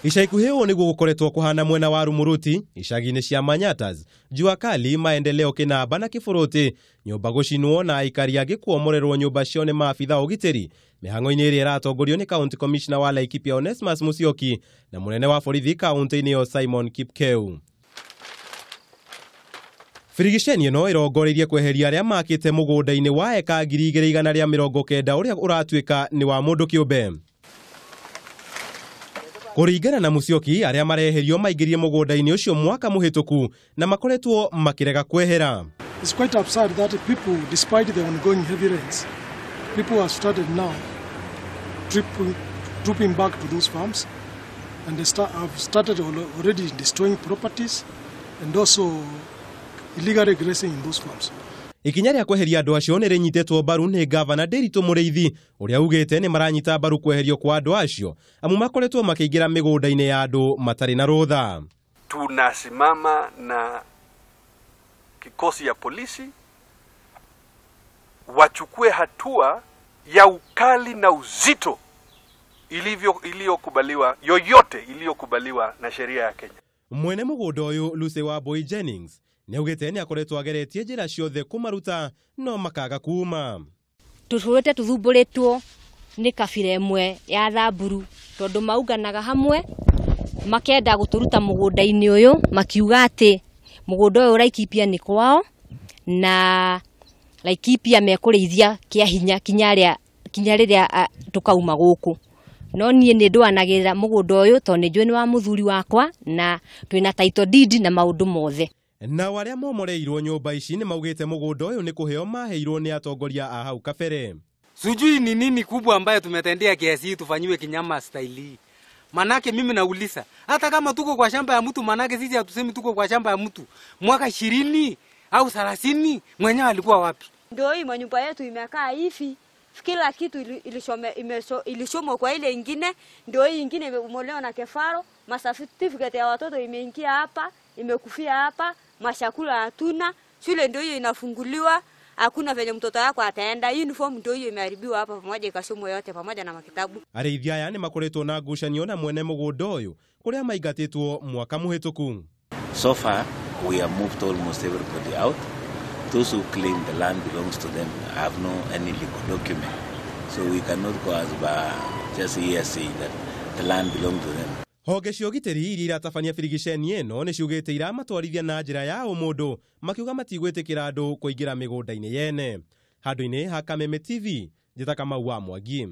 Ica ikuhĩ ũũ nĩguo gũkoretwo kũhana mwena wa Rumuruti, icagi-inĩ cia Manyatas, jua kali, maendeleo Kinamba na Kĩbũrũti, nyũmba gũcinwo na aikari angĩ kuomorerwo nyũmba cio nĩ maabitha ugitiri, mĩhang'o-inĩ ĩrĩa ĩratongorio nĩ County Commissioner wa Laikipia Musyoki na mũnene wa borithi kaunti-inĩ ĩyo Simon Kipkeu. Birigiceni ĩno ĩrongoreirie kweheria arĩa makĩte mũgũnda-inĩ wa eka 2,190 ũrĩa ũratuĩka nĩ wa mũndũ kĩũmbe. Kũringana na Musyoki, arĩa mareherio maingĩrie mũgũnda-inĩ ũcio mwaka mũhĩtũku na makoretwo makĩrega kwehera. It's quite absurd that people, despite the ongoing heavy rains, people have started now trooping back to those farms, and they have started already destroying properties and also illegally grazing in those farms. Ikinya rĩa kweheria andũ acio nĩ rĩnyitetwo mbaru nĩ Ngavana Nderitu Muriithi, ũrĩa ugĩte nĩ maranyita mbaru kweherio kwa andũ acio amu makoretwo makĩingĩra mĩgũnda-inĩ ya andũ matarĩ na rũtha. Tunasimama na kikosi ya polisi wachukue hatua ya ukali na uzito iliyokubaliwa, yoyote iliyokubaliwa na sheria ya Kenya. Mwene mũgũnda ũyũ Lucy wa Boy Jennings neugĩte nĩ akoretwo ageretie njĩra ciothe kũmaruta no makaga kuma. Tũtũrĩte tũthumbũrĩtwo nĩ kabira ĩmwe ya Thamburu tondũ maunganaga hamwe makenda gũtũruta mũgũnda-inĩ ũyũ, makiuga atĩ mũgũnda ũyũ Laikipia nĩ kwao na Laikipia mekũrĩithia kĩa hinya kinya rĩrĩa tukauma gũkũ. No niĩ nĩ ndwanagĩrĩra mũgũnda ũyũ tondũ nĩ njũĩ nĩ wa mũthuri wakwa na twĩna title deed na maũndũ mothe. Na arĩa momoreirwo nyũmba ici nĩ maugĩte mũgũnda ũyũ nĩ kũheo maheirwo nĩ atongoria a hau kabere. Sijui ni nini kubwa ambayo tumetendea kiasi hii tufanyiwe kinyama style. Manake mimi nauliza, hata kama tuko kwa shamba ya mtu, manake sisi hatusemi tuko kwa shamba ya mtu. Mwaka 20 au 30 mwenyewe alikuwa wapi? Ndio hii manyumba yetu imekaa hivi. Kila kitu ilishomwa kwa ile ingine, ndio hii ingine imemolewa na kefaro, certificate ya watoto imeingia hapa, imekufia hapa, mashakula hatuna, shule ndio hiyo inafunguliwa, hakuna venye mtoto wako ataenda, uniform ndio hiyo imeharibiwa hapa pamoja ikasomwa yote pamoja na makitabu. Arithia yani makoretwo na ngucanio na mwene mũgũnda ũyũ kũrĩa maingatĩtwo mwaka mũhĩtũku. So far we have moved almost everybody out. Those who claim the land belongs to them have no any legal document. So we cannot go as by just here saying that the land belongs to them. Honge cia ugitiri iria iratabania birigiceni ĩno nĩ ciugĩte iramatwarithia na njĩra ya ũmũndũ, makiuga matigwĩtĩkĩra andũ kũingĩra mĩgũnda-inĩ yene. Handũ-inĩ ha Kameme TV, njĩta Kamau wa Mwangi.